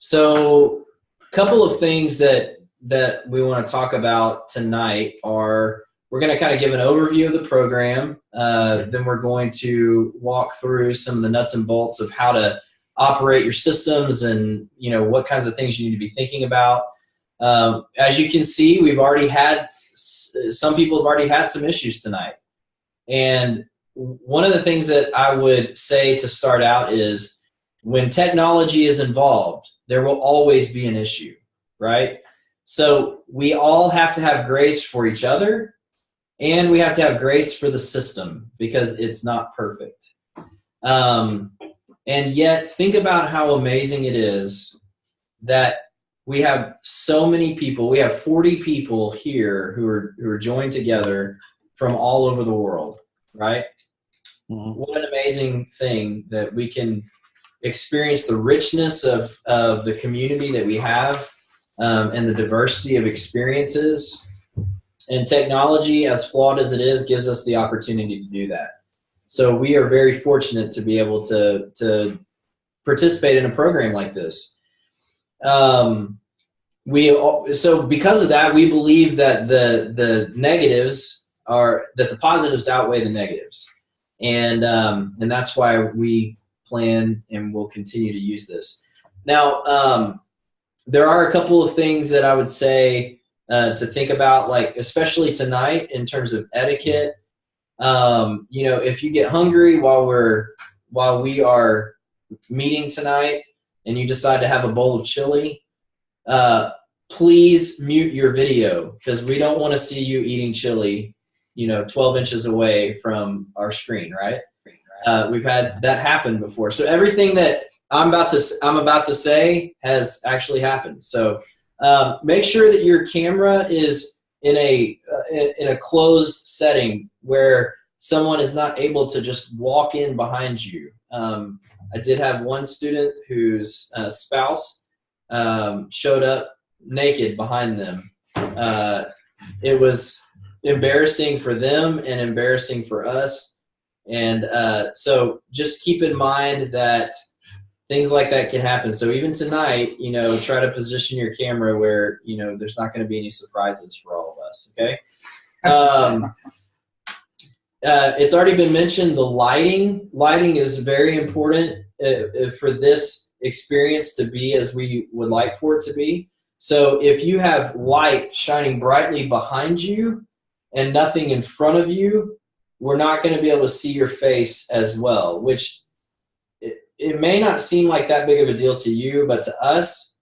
So a couple of things that we want to talk about tonight are we're going to kind of give an overview of the program. Then we're going to walk through some of the nuts and bolts of how to operate your systems and, you know, what kinds of things you need to be thinking about. As you can see, we've already had, some people have already had some issues tonight. And one of the things that I would say to start out is when technology is involved, there will always be an issue, right? So we all have to have grace for each other, and we have to have grace for the system because it's not perfect. And yet, think about how amazing it is that we have so many people. We have 40 people here who are joined together from all over the world, right? Mm-hmm. What an amazing thing that we can experience the richness of the community that we have and the diversity of experiences. And technology, as flawed as it is, gives us the opportunity to do that. So we are very fortunate to be able to participate in a program like this. So because of that, we believe that the negatives are that the positives outweigh the negatives, and that's why we plan and will continue to use this. Now, there are a couple of things that I would say to think about, like especially tonight in terms of etiquette. You know, if you get hungry while we are meeting tonight and you decide to have a bowl of chili, please mute your video because we don't want to see you eating chili, you know, 12 inches away from our screen, right? We've had that happen before. So everything that I'm about to say has actually happened. So make sure that your camera is in a closed setting where someone is not able to just walk in behind you. I did have one student whose spouse showed up naked behind them. It was embarrassing for them and embarrassing for us. And so just keep in mind that things like that can happen. So even tonight, you know, try to position your camera where, you know, there's not going to be any surprises for all of us, okay? It's already been mentioned, the lighting. Lighting is very important for this experience to be as we would like for it to be. So if you have light shining brightly behind you and nothing in front of you, we're not going to be able to see your face as well, which it may not seem like that big of a deal to you, but to us,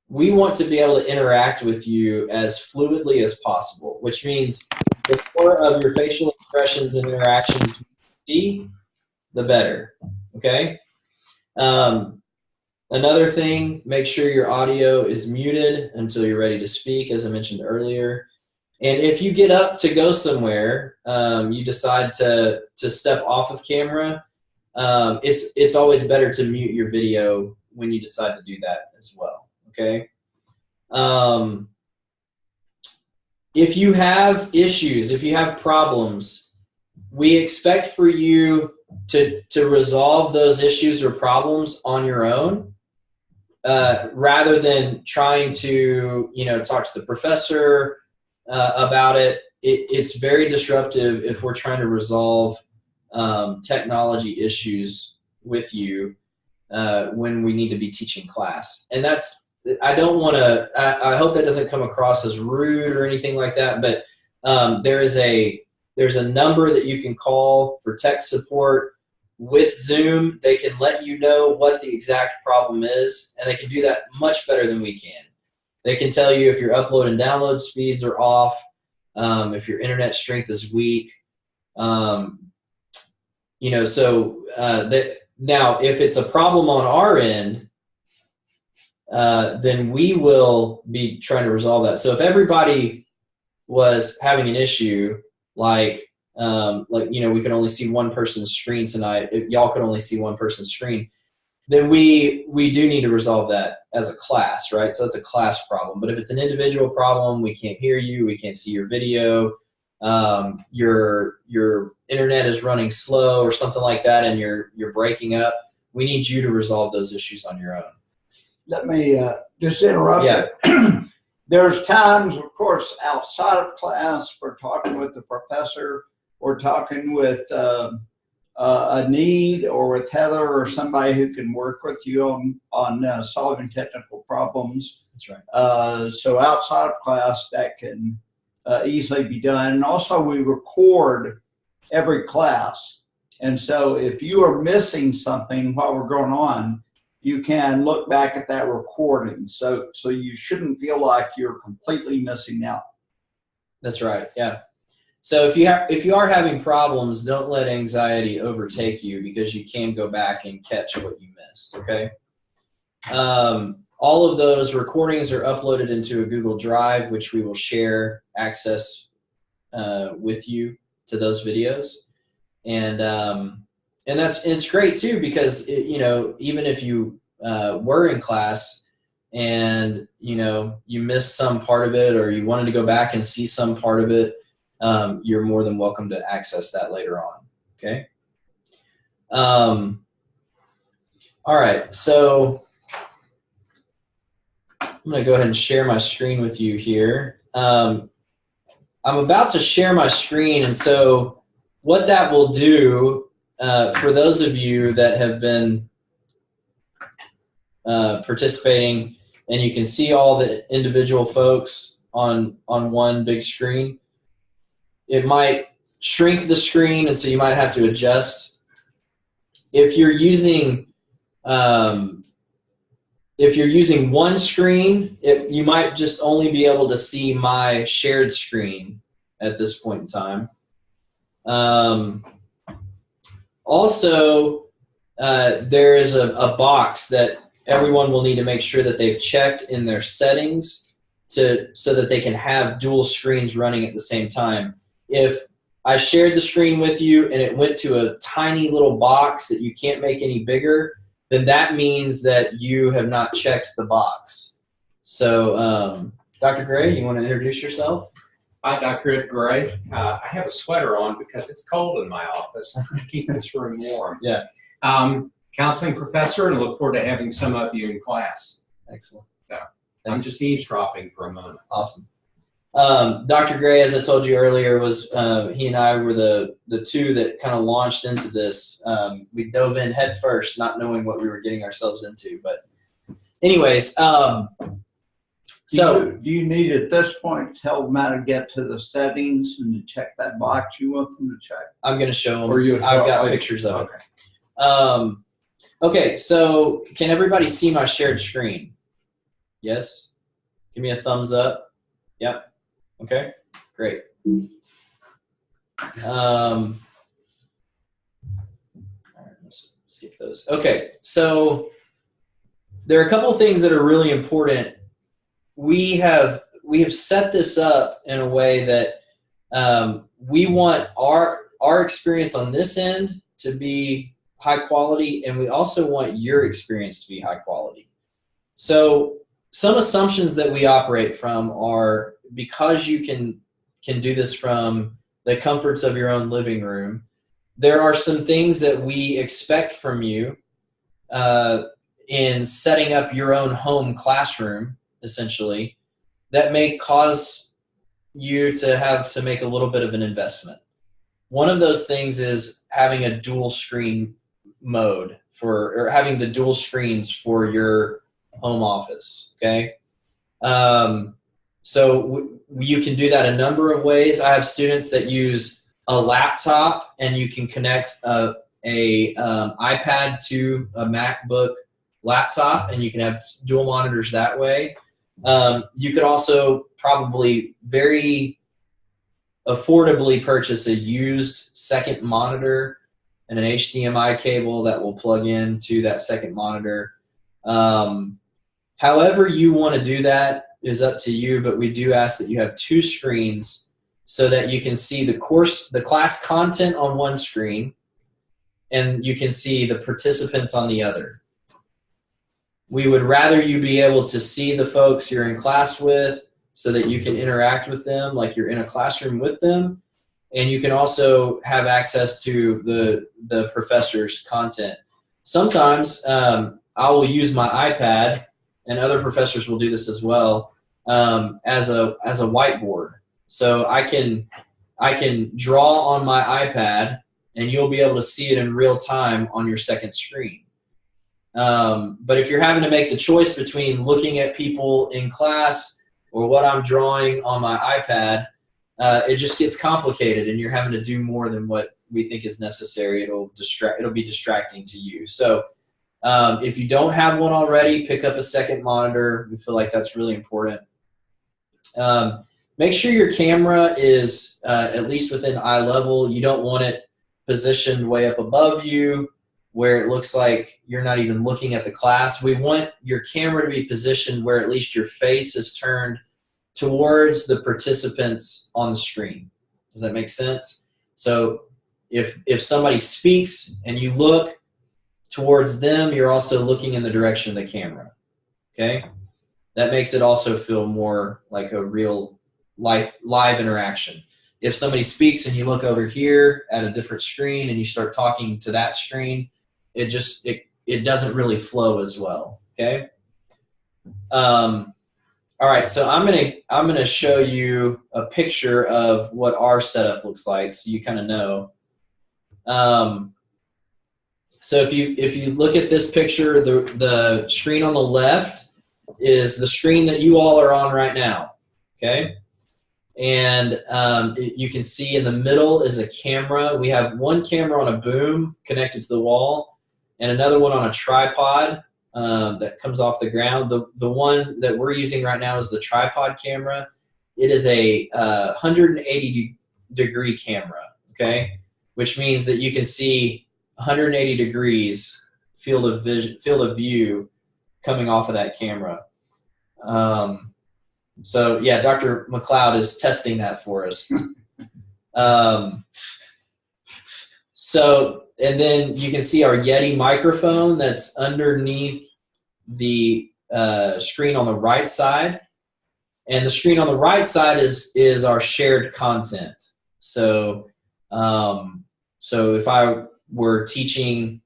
we want to be able to interact with you as fluidly as possible, which means the more of your facial expressions and interactions you see, the better, okay? Another thing, make sure your audio is muted until you're ready to speak, as I mentioned earlier. And if you get up to go somewhere, you decide to step off of camera, it's always better to mute your video when you decide to do that as well, okay? If you have issues, if you have problems, we expect for you to resolve those issues or problems on your own, rather than trying to, you know, talk to the professor about it. It's very disruptive if we're trying to resolve technology issues with you when we need to be teaching class. And that's, I don't want to, I hope that doesn't come across as rude or anything like that, but there's a number that you can call for tech support. With Zoom, they can let you know what the exact problem is, and they can do that much better than we can. They can tell you if your upload and download speeds are off, if your internet strength is weak. You know, so now if it's a problem on our end, then we will be trying to resolve that. So if everybody was having an issue, like you know, we could only see one person's screen tonight, if y'all could only see one person's screen, then we do need to resolve that as a class, right? So that's a class problem. But if it's an individual problem, we can't hear you, we can't see your video, your internet is running slow or something like that, and you're breaking up, we need you to resolve those issues on your own. let me just interrupt. Yeah. There's times, of course, outside of class, we're talking with the professor, we're talking with a need, or with Heather or somebody who can work with you on solving technical problems. That's right. So outside of class, that can easily be done. And also, we record every class. And so if you are missing something while we're going on, you can look back at that recording. So you shouldn't feel like you're completely missing out. That's right. Yeah. So if you are having problems, don't let anxiety overtake you, because you can go back and catch what you missed. Okay. All of those recordings are uploaded into a Google Drive, which we will share access with you to those videos, and it's great too, because even if you were in class and you missed some part of it, or you wanted to go back and see some part of it, you're more than welcome to access that later on. Okay. All right. So I'm going to go ahead and share my screen with you here. I'm about to share my screen, and so what that will do, for those of you that have been participating, and you can see all the individual folks on one big screen, it might shrink the screen, and so you might have to adjust. If you're using one screen, you might just only be able to see my shared screen at this point in time. Also, there is a box that everyone will need to make sure that they've checked in their settings so that they can have dual screens running at the same time. If I shared the screen with you and it went to a tiny little box that you can't make any bigger, then that means that you have not checked the box. So, Dr. Gray, you want to introduce yourself? Hi, Dr. Ed Gray. I have a sweater on because it's cold in my office. I keep this room warm. Yeah. Counseling professor, and look forward to having some of you in class. Excellent. So, I'm just eavesdropping for a moment. Awesome. Dr. Gray, as I told you earlier, was he and I were the two that kind of launched into this. We dove in head first, not knowing what we were getting ourselves into. But anyways, do you need at this point to tell them how to get to the settings and to check that box you want them to check? I'm going to show them. I've got pictures of it. Okay, so can everybody see my shared screen? Yes? Give me a thumbs up. Yep. Okay, great. All right, let's skip those. Okay, so there are a couple of things that are really important. We have set this up in a way that we want our experience on this end to be high quality, and we also want your experience to be high quality. So some assumptions that we operate from are, because you can do this from the comforts of your own living room, there are some things that we expect from you in setting up your own home classroom, essentially, that may cause you to have to make a little bit of an investment. One of those things is having a dual screen mode or having the dual screens for your home office. Okay. So you can do that a number of ways. I have students that use a laptop, and you can connect a iPad to a MacBook laptop, and you can have dual monitors that way. You could also probably very affordably purchase a used second monitor and an HDMI cable that will plug into that second monitor. However you want to do that is up to you, but we do ask that you have two screens so that you can see the class content on one screen, and you can see the participants on the other. We would rather you be able to see the folks you're in class with so that you can interact with them like you're in a classroom with them, and you can also have access to the professor's content. Sometimes I will use my iPad and other professors will do this as well, as a whiteboard. So I can draw on my iPad, and you'll be able to see it in real time on your second screen. But if you're having to make the choice between looking at people in class or what I'm drawing on my iPad, it just gets complicated, and you're having to do more than what we think is necessary. It'll be distracting to you. So if you don't have one already, pick up a second monitor. We feel like that's really important. Make sure your camera is at least within eye level. You don't want it positioned way up above you where it looks like you're not even looking at the class. We want your camera to be positioned where at least your face is turned towards the participants on the screen. Does that make sense? So if somebody speaks and you look towards them, you're also looking in the direction of the camera. Okay? That makes it also feel more like a real live interaction. If somebody speaks and you look over here at a different screen and you start talking to that screen, it doesn't really flow as well. Okay. All right. So I'm gonna show you a picture of what our setup looks like, so you kind of know. So if you look at this picture, the screen on the left is the screen that you all are on right now. Okay. And you can see in the middle is a camera. We have one camera on a boom connected to the wall, and another one on a tripod that comes off the ground. The one that we're using right now is the tripod camera. It is a 180-degree camera, okay? Which means that you can see 180 degrees field of view coming off of that camera. So yeah, Dr. McLeod is testing that for us. And then you can see our Yeti microphone that's underneath the screen on the right side. And the screen on the right side is our shared content. So, so if I were teaching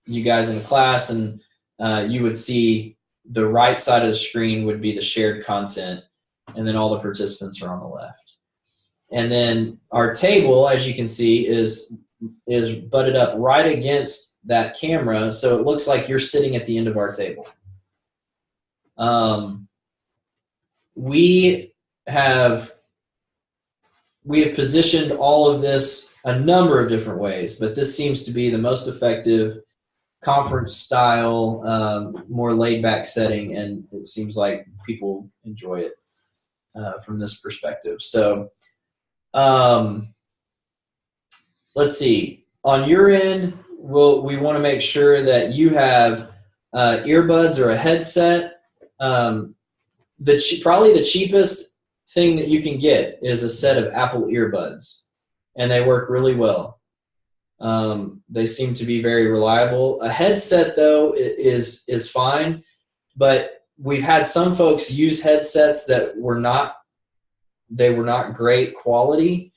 you guys in a class, and you would see the right side of the screen would be the shared content, and then all the participants are on the left. And then our table, as you can see, is butted up right against that camera, so it looks like you're sitting at the end of our table. We have positioned all of this a number of different ways, but this seems to be the most effective conference style, more laid back setting, and it seems like people enjoy it from this perspective. So let's see. On your end, we want to make sure that you have earbuds or a headset. Probably the cheapest thing that you can get is a set of Apple earbuds, and they work really well. They seem to be very reliable. A headset, though, is fine, but we've had some folks use headsets that were not great quality,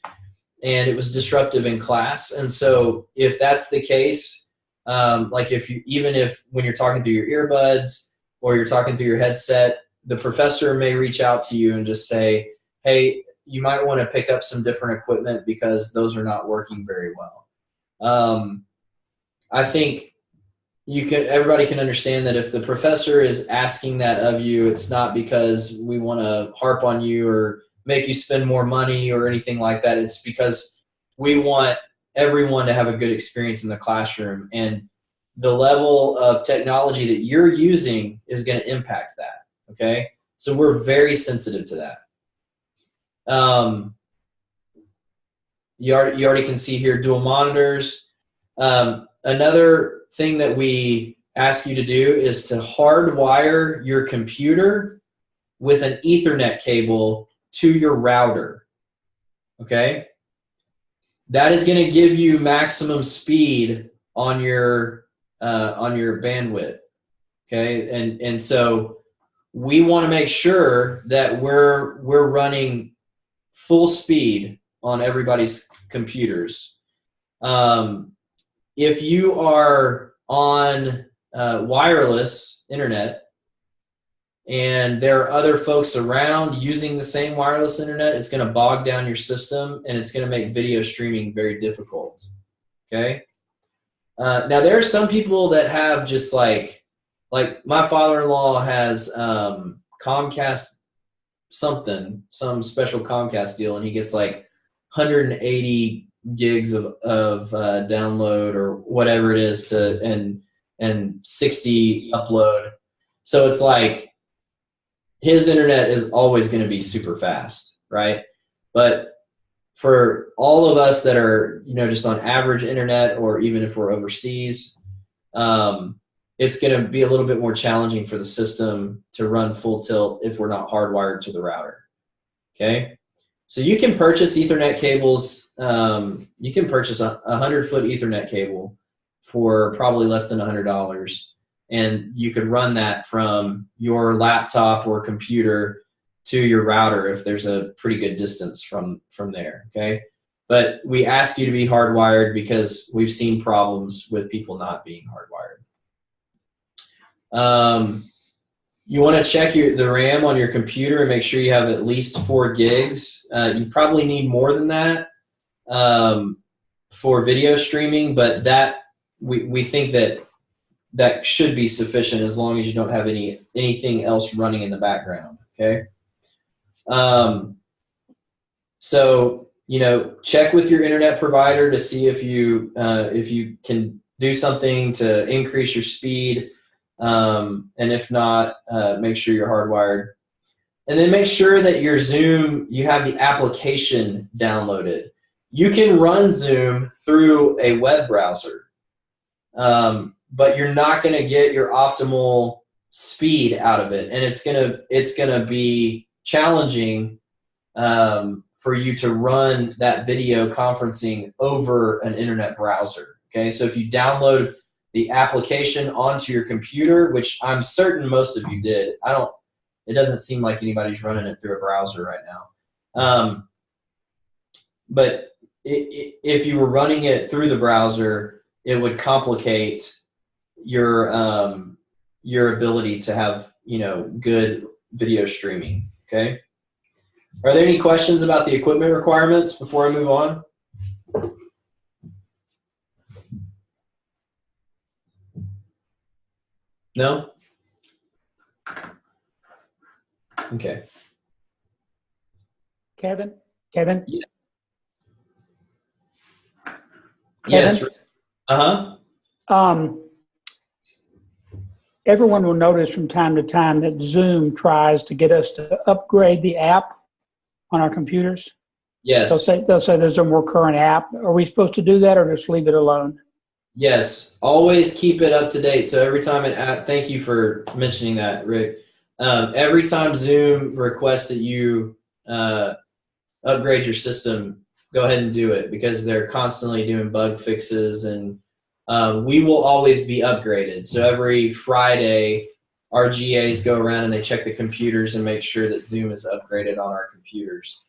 and it was disruptive in class. And so if that's the case, like even if when you're talking through your earbuds or you're talking through your headset, the professor may reach out to you and just say, hey, you might want to pick up some different equipment because those are not working very well. I think everybody can understand that if the professor is asking that of you, it's not because we want to harp on you or make you spend more money or anything like that. It's because we want everyone to have a good experience in the classroom, and the level of technology that you're using is going to impact that. Okay. So we're very sensitive to that. You already can see here dual monitors. Another thing that we ask you to do is to hardwire your computer with an Ethernet cable to your router. Okay? That is going to give you maximum speed on your bandwidth. Okay? And so we want to make sure that we're running full speed on everybody's computers. If you are on wireless internet, and there are other folks around using the same wireless internet, it's going to bog down your system, and it's going to make video streaming very difficult. Okay. Now there are some people that have just like my father-in-law has Comcast some special Comcast deal, and he gets like 180 gigs of download or whatever it is and 60 upload. So it's like his internet is always going to be super fast, right? But for all of us that are, just on average internet, or even if we're overseas, it's going to be a little bit more challenging for the system to run full tilt if we're not hardwired to the router. Okay, so you can purchase Ethernet cables. You can purchase a 100-foot Ethernet cable for probably less than $100, and you could run that from your laptop or computer to your router if there's a pretty good distance from there. Okay, but we ask you to be hardwired because we've seen problems with people not being hardwired. You want to check the RAM on your computer and make sure you have at least 4 gigs. You probably need more than that for video streaming, but that we think that should be sufficient as long as you don't have anything else running in the background. Okay. So check with your internet provider to see if you can do something to increase your speed. And if not, make sure you're hardwired. And then make sure that your Zoom, you have the application downloaded. You can run Zoom through a web browser, but you're not going to get your optimal speed out of it. And it's gonna be challenging for you to run that video conferencing over an internet browser. Okay, so if you download the application onto your computer, which I'm certain most of you did. It doesn't seem like anybody's running it through a browser right now. But if you were running it through the browser, it would complicate your ability to have, good video streaming. Okay. Are there any questions about the equipment requirements before I move on? No? Okay. Kevin? Yeah. Kevin? Yes. Uh-huh. Everyone will notice from time to time that Zoom tries to get us to upgrade the app on our computers. Yes. They'll say there's a more current app. Are we supposed to do that or just leave it alone? Yes, always keep it up to date. So every time thank you for mentioning that, Rick. Every time Zoom requests that you upgrade your system, go ahead and do it because they're constantly doing bug fixes, and we will always be upgraded. So every Friday, our GAs go around and they check the computers and make sure that Zoom is upgraded on our computers.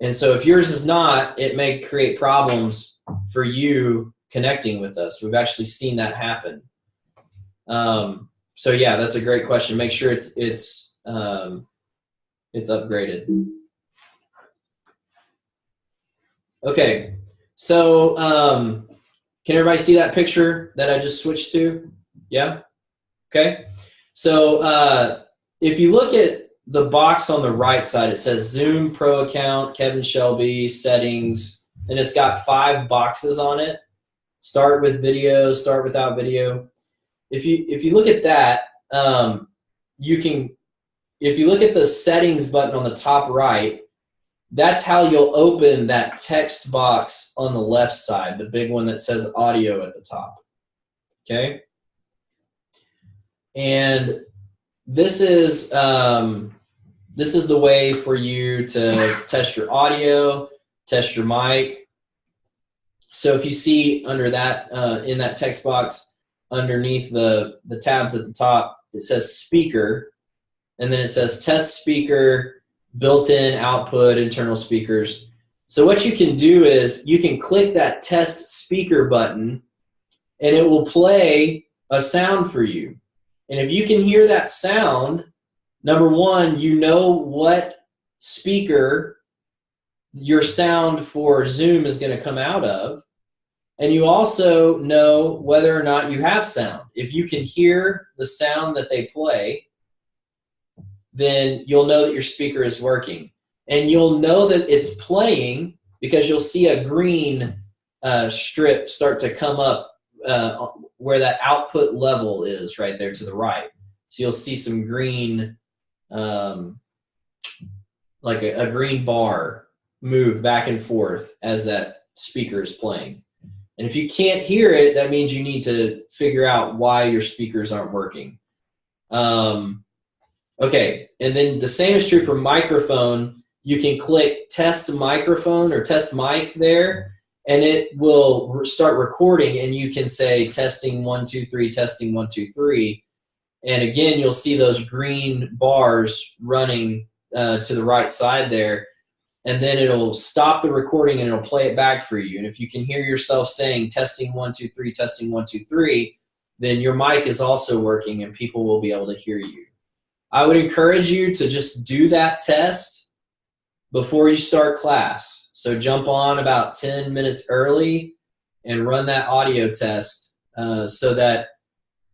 And so if yours is not, it may create problems for you connecting with us. We've actually seen that happen. So yeah, that's a great question. Make sure it's upgraded. Okay, so can everybody see that picture that I just switched to? Yeah? Okay. So if you look at the box on the right side, it says Zoom Pro account, Kevin Shelby, settings, and it's got 5 boxes on it. Start with video, start without video. If you look at that, if you look at the settings button on the top right, that's how you'll open that text box on the left side, the big one that says audio at the top. Okay? And this is the way for you to test your audio, test your mic. So if you see under that, in that text box, underneath the tabs at the top, it says speaker, and then it says test speaker, built-in output, internal speakers. So what you can do is you can click that test speaker button, and it will play a sound for you. And if you can hear that sound, number one, you know what speaker your sound for Zoom is going to come out of. And you also know whether or not you have sound. If you can hear the sound that they play, then you'll know that your speaker is working. And you'll know that it's playing because you'll see a green strip start to come up where that output level is right there to the right. So you'll see some green, like a green bar move back and forth as that speaker is playing. And if you can't hear it, that means you need to figure out why your speakers aren't working. Okay, and then the same is true for microphone. You can click test microphone or test mic there, and it will start recording, and you can say testing 1 2 3, testing 1 2 3, and again you'll see those green bars running to the right side there, and then it'll stop the recording and it'll play it back for you. And if you can hear yourself saying testing 1 2 3, testing 1 2 3, then your mic is also working and people will be able to hear you. I would encourage you to just do that test before you start class. So jump on about 10 minutes early and run that audio test so that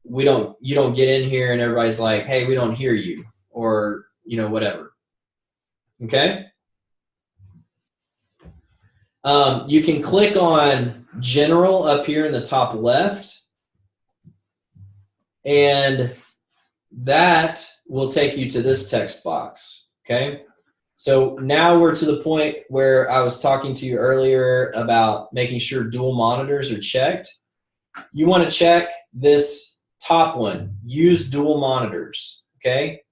you don't get in here and everybody's like, hey, we don't hear you, or whatever. Okay? You can click on General up here in the top left, and that will take you to this text box. Okay? So now we're to the point where I was talking to you earlier about making sure dual monitors are checked. You want to check this top one, use dual monitors. Okay?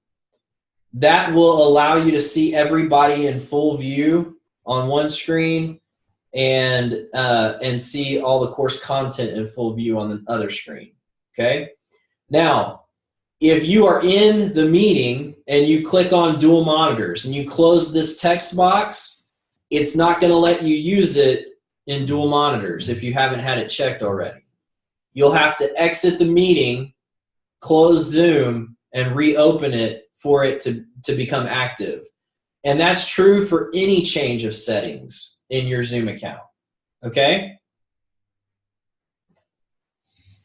That will allow you to see everybody in full view on one screen and see all the course content in full view on the other screen. Okay? Now, if you are in the meeting and you click on dual monitors and you close this text box, it's not going to let you use it in dual monitors if you haven't had it checked already. You'll have to exit the meeting, close Zoom, and reopen it for it to become active. And that's true for any change of settings in your Zoom account. Okay?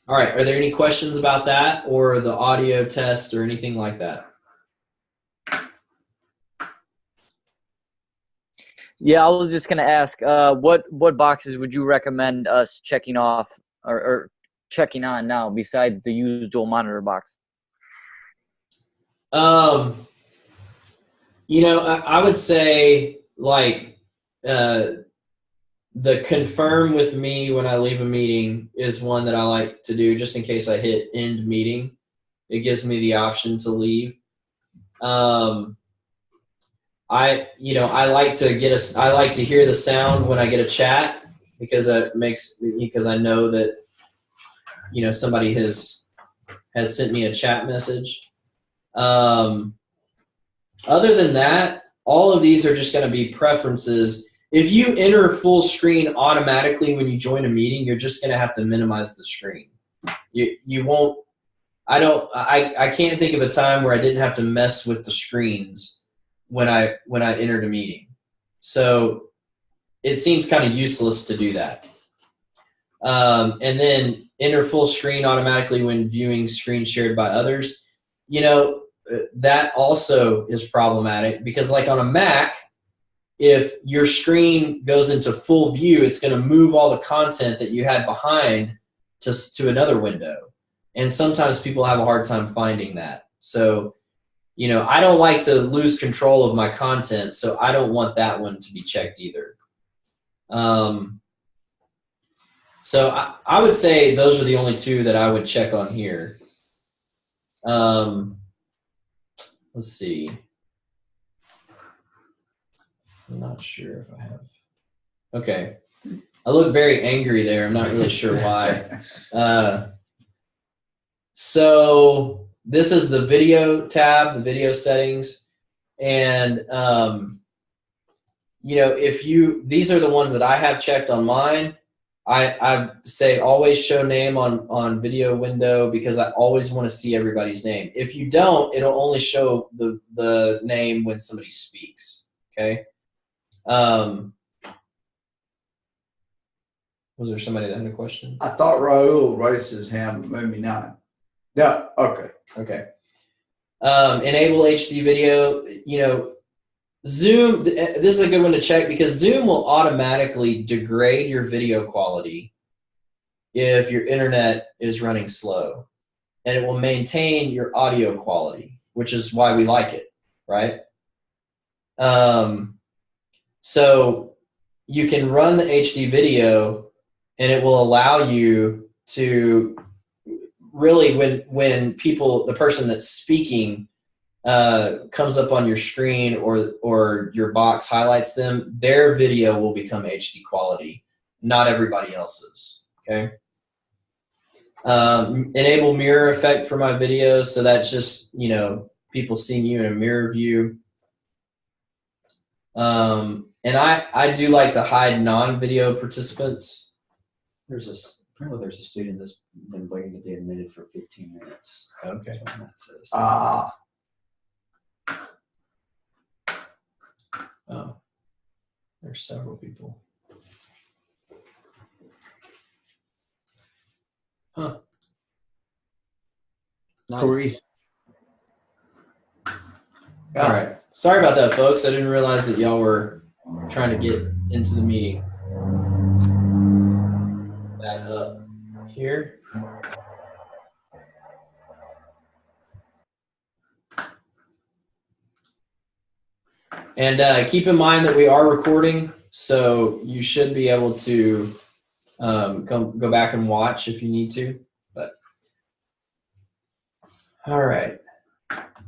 All right, are there any questions about that or the audio test or anything like that? Yeah, I was just going to ask, what boxes would you recommend us checking off or checking on now besides the use dual monitor box? I would say like the confirm with me when I leave a meeting is one that I like to do just in case I hit end meeting. It gives me the option to leave. I like to hear the sound when I get a chat because I know that somebody has sent me a chat message. Other than that, all of these are just going to be preferences. If you enter full screen automatically when you join a meeting, you're just going to have to minimize the screen. You won't. I can't think of a time where I didn't have to mess with the screens when I entered a meeting. So it seems kind of useless to do that. And then enter full screen automatically when viewing screen shared by others. That also is problematic because like on a Mac, if your screen goes into full view, it's going to move all the content that you had behind to another window. And sometimes people have a hard time finding that. So, I don't like to lose control of my content, so I don't want that one to be checked either. So I would say those are the only two that I would check on here. Let's see. I'm not sure if I have. Okay. I look very angry there. I'm not really sure why. So this is the video tab, the video settings. And, these are the ones that I have checked on mine. I say always show name on video window because I always want to see everybody's name. If you don't, it'll only show the name when somebody speaks. Okay. Was there somebody that had a question? I thought Raul raised his hand, but maybe not. No, okay. Okay. Enable HD video. You know, Zoom, this is a good one to check because Zoom will automatically degrade your video quality if your internet is running slow. And it will maintain your audio quality, which is why we like it, right? So you can run the HD video and it will allow you to really, when people, the person that's speaking comes up on your screen or your box highlights them, their video will become HD quality, not everybody else's, okay? Enable mirror effect for my videos, so that's just, you know, people seeing you in a mirror view. And I do like to hide non-video participants. Apparently there's a student that's been waiting to be admitted for 15 minutes. Okay. That's what that says. Oh, there's several people. Huh. Nice. Corey. All right. Sorry about that, folks. I didn't realize that y'all were trying to get into the meeting. That up here. And keep in mind that we are recording, so you should be able to go back and watch if you need to. But all right.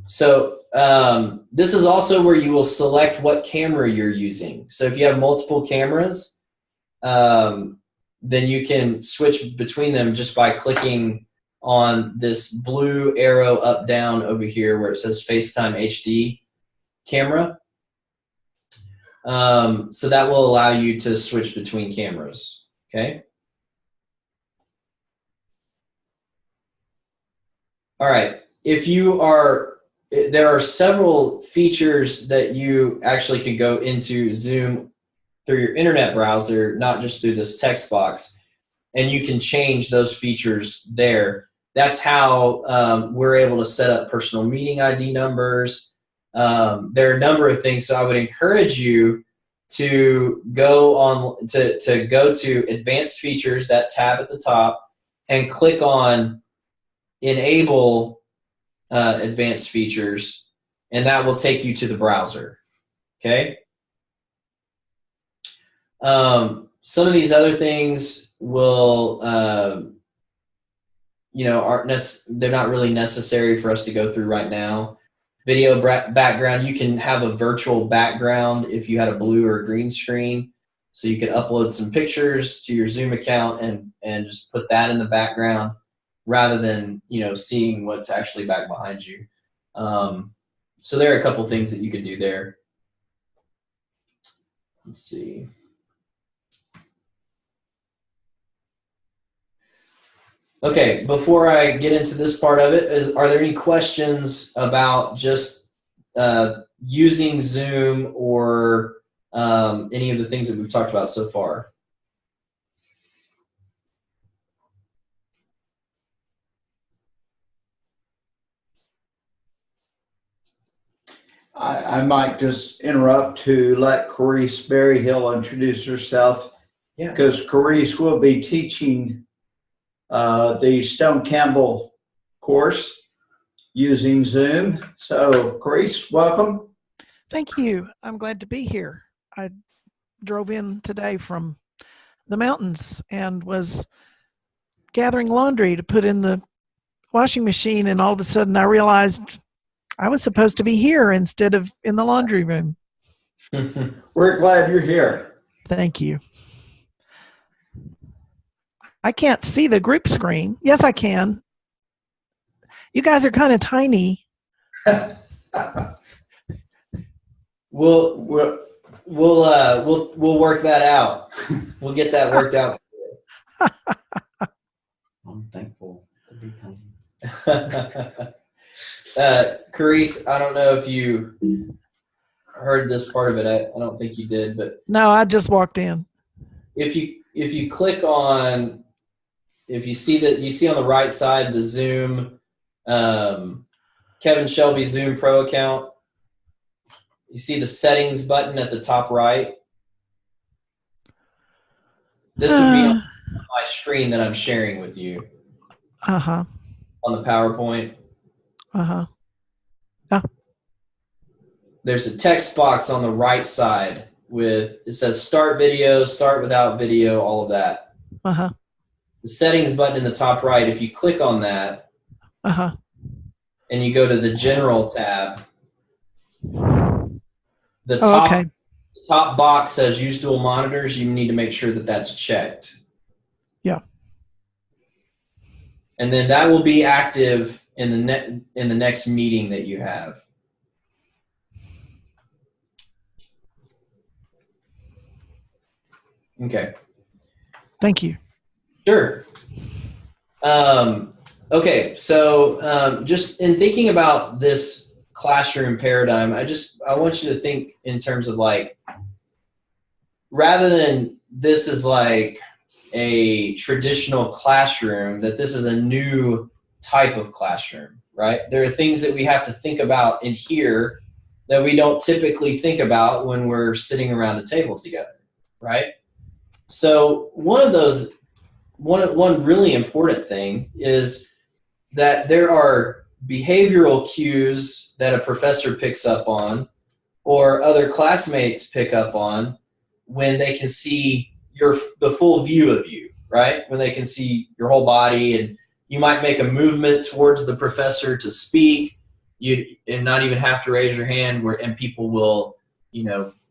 So this is also where you will select what camera you're using. So if you have multiple cameras, then you can switch between them just by clicking on this blue arrow up down over here where it says FaceTime HD camera. So that will allow you to switch between cameras, okay? All right, there are several features that you actually can go into Zoom through your internet browser, not just through this text box, and you can change those features there. That's how we're able to set up personal meeting ID numbers. There are a number of things, so I would encourage you to go to advanced features, that tab at the top, and click on enable advanced features, and that will take you to the browser, okay? Some of these other things will, they're not really necessary for us to go through right now. Video background, you can have a virtual background if you had a blue or a green screen. So you could upload some pictures to your Zoom account and just put that in the background rather than, seeing what's actually back behind you. So there are a couple things that you could do there. Let's see. Okay, before I get into this part of it, are there any questions about just using Zoom or any of the things that we've talked about so far? I might just interrupt to let Carice Berryhill introduce herself. Yeah. Because Carice will be teaching the Stone Campbell course using Zoom. So, Carice, welcome. Thank you. I'm glad to be here. I drove in today from the mountains and was gathering laundry to put in the washing machine, and all of a sudden I realized I was supposed to be here instead of in the laundry room. We're glad you're here. Thank you. I can't see the group screen. Yes, I can. You guys are kind of tiny. We'll work that out. We'll get that worked out. I'm thankful to be tiny. Carice, I don't know if you heard this part of it. I don't think you did, but No, I just walked in. if you click on, if you see on the right side the Zoom, Kevin Shelby Zoom Pro account, you see the settings button at the top right. This would be on my screen that I'm sharing with you Uh-huh. on the PowerPoint. Uh-huh. There's a text box on the right side with, it says start video, start without video, all of that. Uh-huh. The settings button in the top right, if you click on that Uh-huh. and you go to the general tab, the Oh, okay. top box says use dual monitors. You need to make sure that that's checked. Yeah. And then that will be active in the next meeting that you have. Okay. Thank you. Sure. Okay, so just in thinking about this classroom paradigm, I want you to think in terms of like, rather than this is like a traditional classroom, that this is a new type of classroom, right? There are things that we have to think about in here that we don't typically think about when we're sitting around a table together, right? So one really important thing is that there are behavioral cues that a professor picks up on or other classmates pick up on when they can see the full view of you, right? When they can see your whole body, and you might make a movement towards the professor to speak, and not even have to raise your hand, and people will,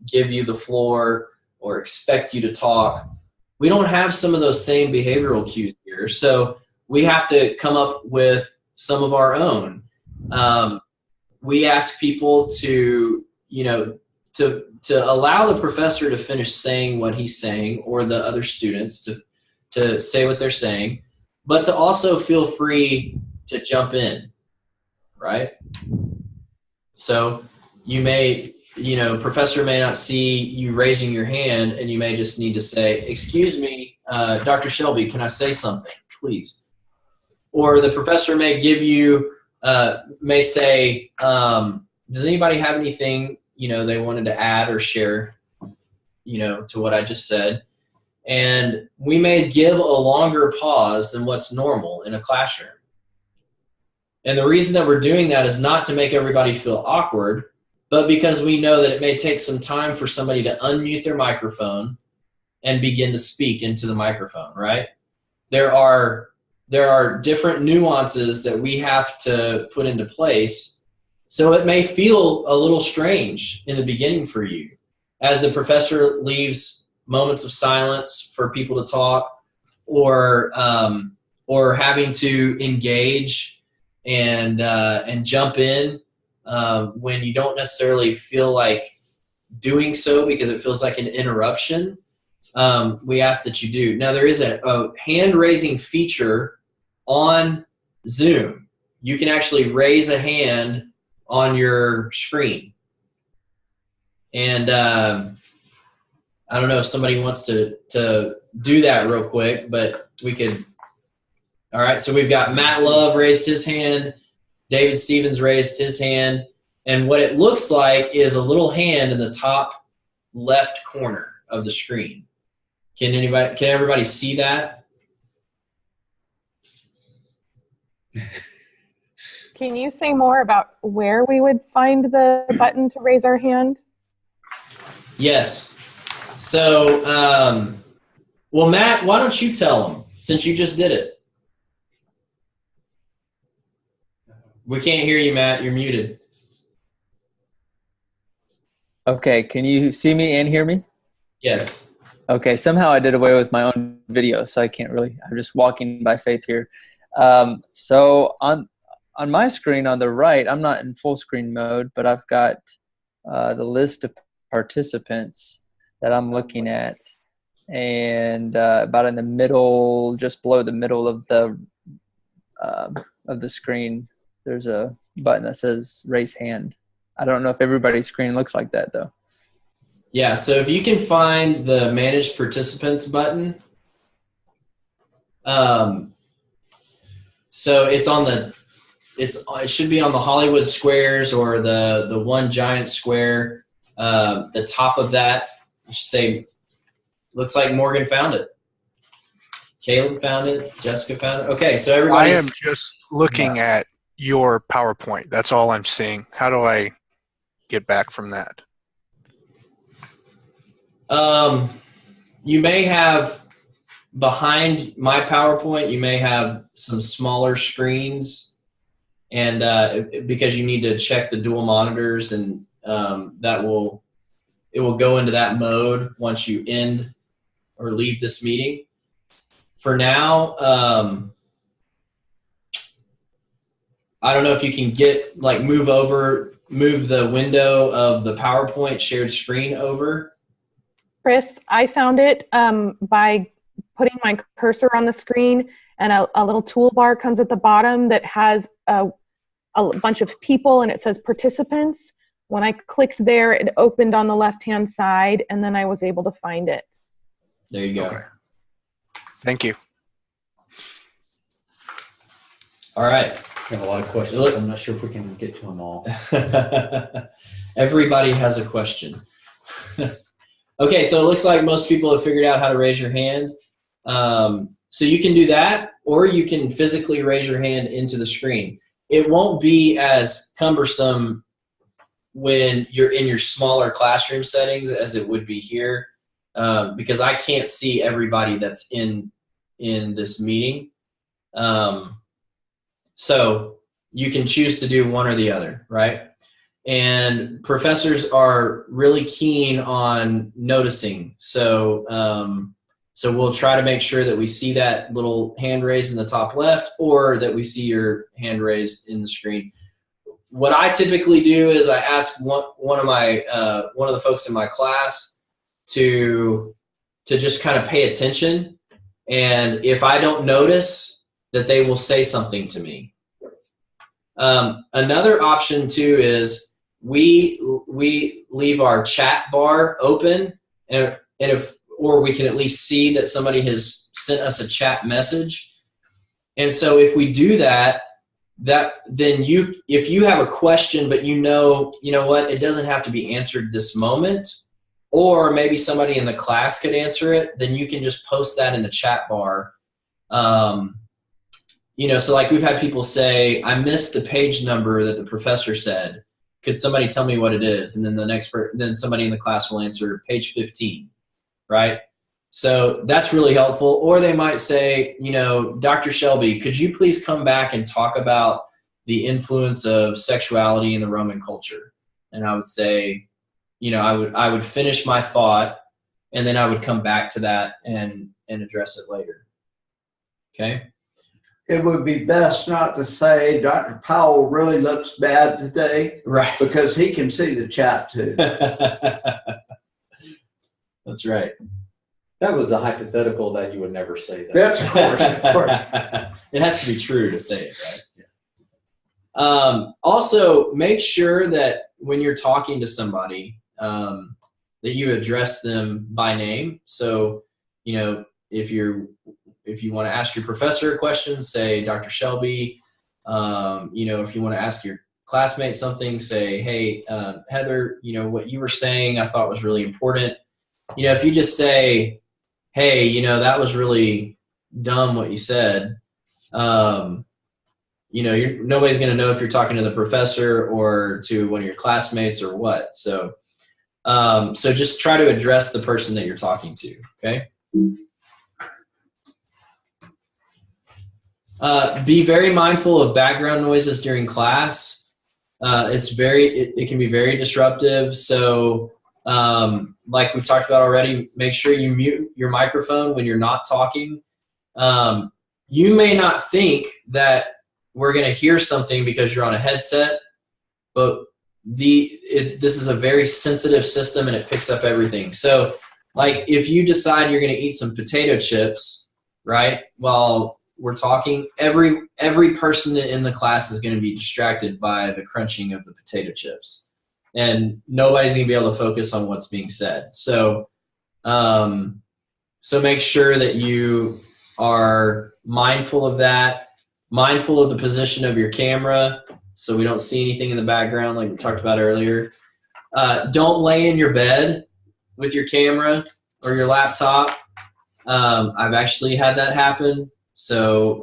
give you the floor or expect you to talk. We don't have some of those same behavioral cues here, so we have to come up with some of our own. We ask people to allow the professor to finish saying what he's saying, or the other students to say what they're saying, but to also feel free to jump in, right? So professor may not see you raising your hand, and you may just need to say, excuse me, Dr. Shelby, can I say something, please? Or the professor may may say, does anybody have anything, they wanted to add or share, to what I just said? And we may give a longer pause than what's normal in a classroom. And the reason that we're doing that is not to make everybody feel awkward, but because we know that it may take some time for somebody to unmute their microphone and begin to speak into the microphone, right? There are different nuances that we have to put into place. So it may feel a little strange in the beginning for you as the professor leaves moments of silence for people to talk, or having to engage and jump in when you don't necessarily feel like doing so because it feels like an interruption. We ask that you do. Now, there is a hand-raising feature on Zoom. You can actually raise a hand on your screen. And I don't know if somebody wants to do that real quick, but we could. All right, so we've got Matt Love raised his hand. David Stevens raised his hand. And what it looks like is a little hand in the top left corner of the screen. Can everybody see that? Can you say more about where we would find the button to raise our hand? Yes. So, well, Matt, why don't you tell them, since you just did it? We can't hear you, Matt. You're muted. Okay, can you see me and hear me? Yes. Okay, somehow I did away with my own video, so I can't really, I'm just walking by faith here. So on my screen on the right, I'm not in full screen mode, but I've got the list of participants that I'm looking at. and about in the middle, just below the middle of the screen, there's a button that says raise hand. I don't know if everybody's screen looks like that though. Yeah, so if you can find the Manage Participants button, so it should be on the Hollywood squares or the one giant square. The top of that, you should say, looks like Morgan found it. Caleb found it. Jessica found it. Okay, so everybody. I am just looking at your PowerPoint. That's all I'm seeing. How do I get back from that? You may have behind my PowerPoint, you may have some smaller screens, and because you need to check the dual monitors, and it will go into that mode once you end or leave this meeting. For now, I don't know if you can move the window of the PowerPoint shared screen over. Chris, I found it by putting my cursor on the screen, and a little toolbar comes at the bottom that has a bunch of people, and it says participants. When I clicked there, it opened on the left-hand side, and then I was able to find it. There you go. Okay. Thank you. All right. We have a lot of questions. I'm not sure if we can get to them all. Everybody has a question. Okay, so it looks like most people have figured out how to raise your hand. So you can do that, or you can physically raise your hand into the screen. It won't be as cumbersome when you're in your smaller classroom settings as it would be here, because I can't see everybody that's in this meeting. So you can choose to do one or the other, right? And professors are really keen on noticing. So so we'll try to make sure that we see that little hand raised in the top left, or that we see your hand raised in the screen. What I typically do is I ask one of the folks in my class to just kind of pay attention, and if I don't notice, that they will say something to me. Another option too is we leave our chat bar open, or we can at least see that somebody has sent us a chat message. And so if we do that, then if you have a question, but you know what, it doesn't have to be answered this moment, or maybe somebody in the class could answer it, then you can just post that in the chat bar. So like we've had people say, I missed the page number that the professor said. Could somebody tell me what it is? And then then somebody in the class will answer page 15, right? So that's really helpful. Or they might say, Dr. Shelby, could you please come back and talk about the influence of sexuality in the Roman culture? And I would say, I would finish my thought, and then I would come back to that and address it later. Okay? It would be best not to say Dr. Powell really looks bad today, right? Because he can see the chat too. That's right. That was a hypothetical that you would never say that. That's of course. It has to be true to say it, right? Yeah. Also, make sure that when you're talking to somebody, that you address them by name. So, if you want to ask your professor a question, say Dr. Shelby. If you want to ask your classmate something, say, hey, Heather, what you were saying I thought was really important. If you just say, hey, that was really dumb what you said, nobody's going to know if you're talking to the professor or to one of your classmates or what. So just try to address the person that you're talking to, okay? Be very mindful of background noises during class. It can be very disruptive. So, like we've talked about already, make sure you mute your microphone when you're not talking. You may not think that we're going to hear something because you're on a headset, but this is a very sensitive system and it picks up everything. So, like if you decide you're going to eat some potato chips, right, while we're talking, every person in the class is going to be distracted by the crunching of the potato chips, and nobody's going to be able to focus on what's being said. So so make sure that you are mindful of that, mindful of the position of your camera so we don't see anything in the background like we talked about earlier. Don't lay in your bed with your camera or your laptop. I've actually had that happen. So,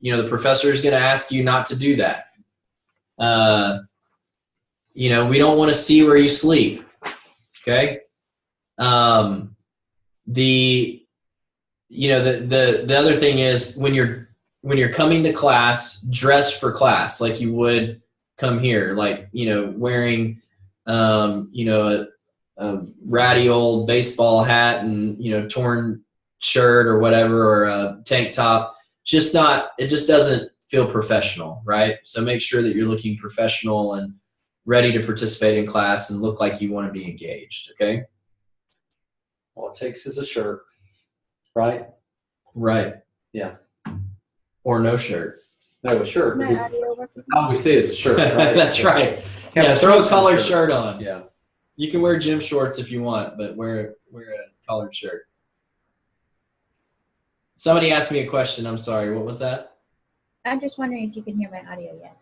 the professor is going to ask you not to do that. We don't want to see where you sleep. Okay. The other thing is when you're coming to class, dress for class like you would come here, like, wearing, a ratty old baseball hat and, torn shirt or whatever, or a tank top. It just doesn't feel professional, right? So make sure that you're looking professional and ready to participate in class and look like you want to be engaged. Okay. All it takes is a shirt, right? Right. Yeah. Or no shirt. No, a shirt. Is my audio working? All we see is a shirt, right? That's right. Have Yeah, a throw a shirt collared shirt. shirt on. Yeah. You can wear gym shorts if you want, but wear a collared shirt. Somebody asked me a question. I'm sorry. What was that? I'm just wondering if you can hear my audio yet.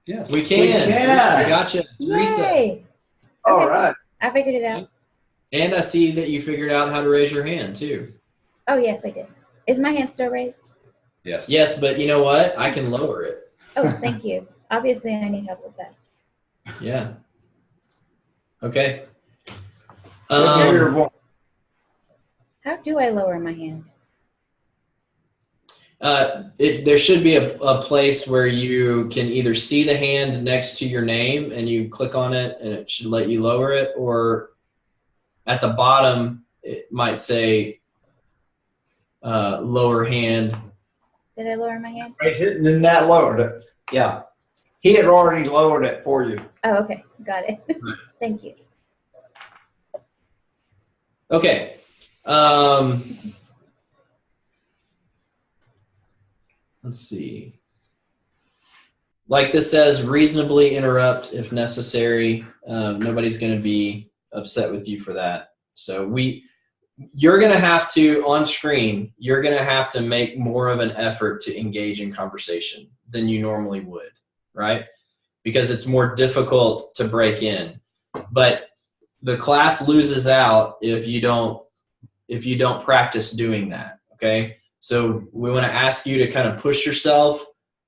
Yes. We can. I gotcha. Teresa. Yay! All Okay. right. I figured it out. And I see that you figured out how to raise your hand too. Oh, yes, I did. Is my hand still raised? Yes. Yes, but you know what? I can lower it. Oh, thank you. Obviously, I need help with that. Yeah. Okay. Hear your voice. How do I lower my hand? There should be a place where you can either see the hand next to your name and you click on it and it should let you lower it, or at the bottom it might say lower hand. Did I lower my hand? Raise it, and then that lowered it. Yeah. He had already lowered it for you. Oh, okay. Got it. Thank you. Okay. Let's see. Like this says, reasonably interrupt if necessary. Nobody's going to be upset with you for that. So you're going to have to, on screen, you're going to have to make more of an effort to engage in conversation than you normally would, right? Because it's more difficult to break in. But the class loses out if you don't practice doing that, okay? So we want to ask you to kind of push yourself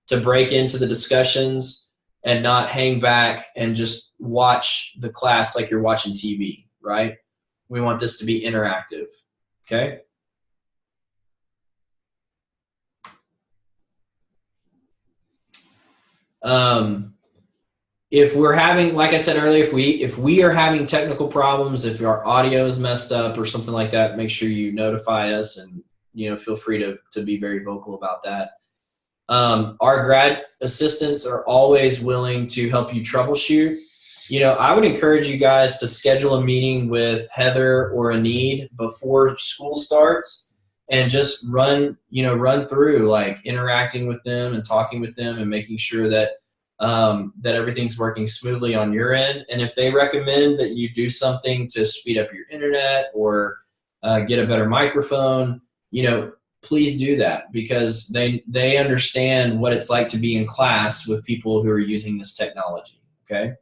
to break into the discussions and not hang back and just watch the class like you're watching TV, right? We want this to be interactive, okay? If we're having, like I said earlier, if we are having technical problems, if our audio is messed up or something like that, make sure you notify us and feel free to be very vocal about that. Our grad assistants are always willing to help you troubleshoot. I would encourage you guys to schedule a meeting with Heather or Anid before school starts and just run through, like, interacting with them and talking with them and making sure that everything's working smoothly on your end. And if they recommend that you do something to speed up your internet or get a better microphone, please do that, because they understand what it's like to be in class with people who are using this technology. Okay.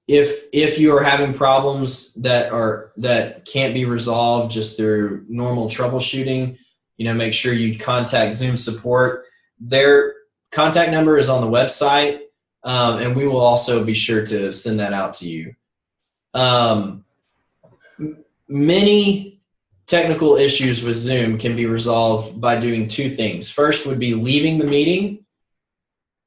If you are having problems that can't be resolved just through normal troubleshooting, make sure you contact Zoom support. Their contact number is on the website, and we will also be sure to send that out to you. Many technical issues with Zoom can be resolved by doing two things. First would be leaving the meeting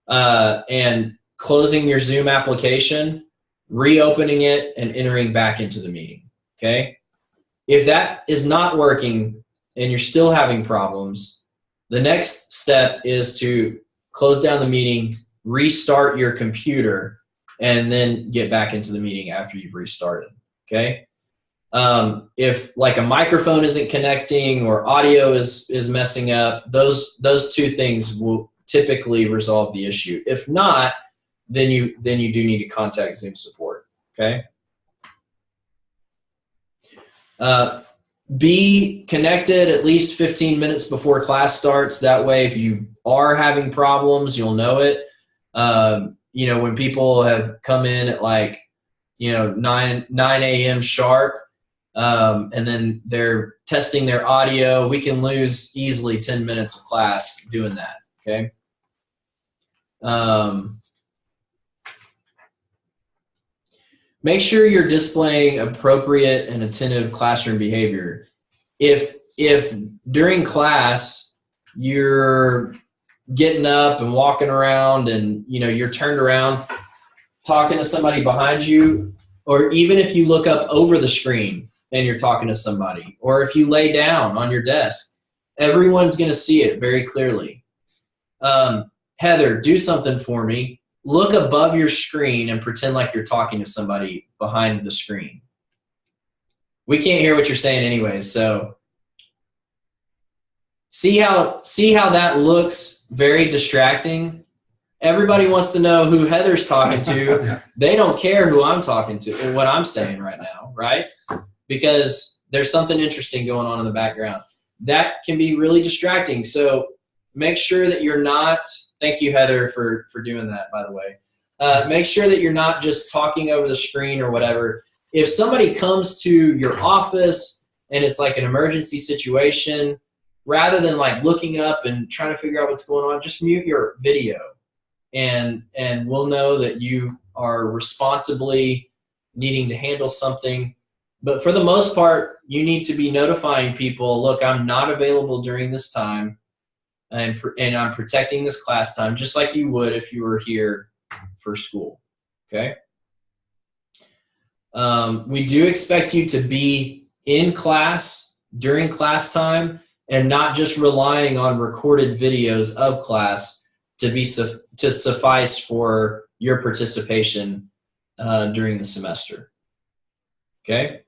and closing your Zoom application, reopening it, and entering back into the meeting, okay? If that is not working and you're still having problems, the next step is to close down the meeting, restart your computer, and then get back into the meeting after you've restarted. Okay. If like a microphone isn't connecting or audio is messing up, those two things will typically resolve the issue. If not, then you do need to contact Zoom support. Okay. Be connected at least 15 minutes before class starts. That way, if you are having problems, you'll know it. When people have come in at like, 9 a.m. sharp, and then they're testing their audio, we can lose easily 10 minutes of class doing that. Okay. Make sure you're displaying appropriate and attentive classroom behavior. If during class you're getting up and walking around and you're turned around talking to somebody behind you, or even if you look up over the screen and you're talking to somebody, or if you lay down on your desk, everyone's going to see it very clearly. Heather, do something for me. Look above your screen and pretend like you're talking to somebody behind the screen. We can't hear what you're saying anyways, so see how that looks very distracting? Everybody wants to know who Heather's talking to. They don't care who I'm talking to or what I'm saying right now, right? Because there's something interesting going on in the background. That can be really distracting. So make sure that you're not, thank you, Heather, for doing that, by the way. Make sure that you're not just talking over the screen or whatever. If somebody comes to your office and it's like an emergency situation, rather than like looking up and trying to figure out what's going on, just mute your video. And we'll know that you are responsibly needing to handle something. But for the most part, you need to be notifying people, look, I'm not available during this time, and I'm protecting this class time, just like you would if you were here for school, okay? We do expect you to be in class during class time and not just relying on recorded videos of class to suffice for your participation during the semester. Okay?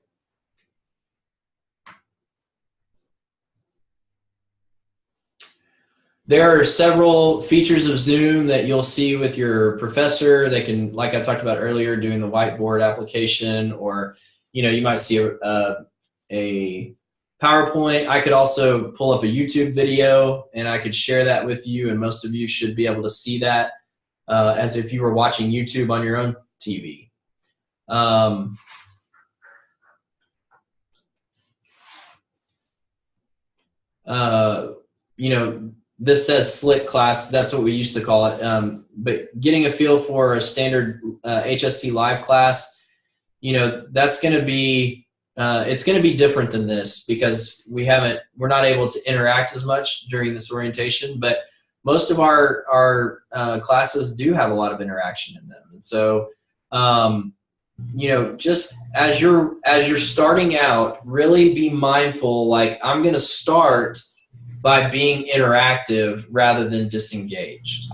There are several features of Zoom that you'll see with your professor. They can, like I talked about earlier, doing the whiteboard application, or you might see a PowerPoint. I could also pull up a YouTube video and I could share that with you, and most of you should be able to see that as if you were watching YouTube on your own TV. This says Slick class. That's what we used to call it. But getting a feel for a standard HST live class, that's going to be it's going to be different than this because we're not able to interact as much during this orientation, but most of our classes do have a lot of interaction in them. And so, just as you're starting out, really be mindful, like I'm going to start by being interactive rather than disengaged.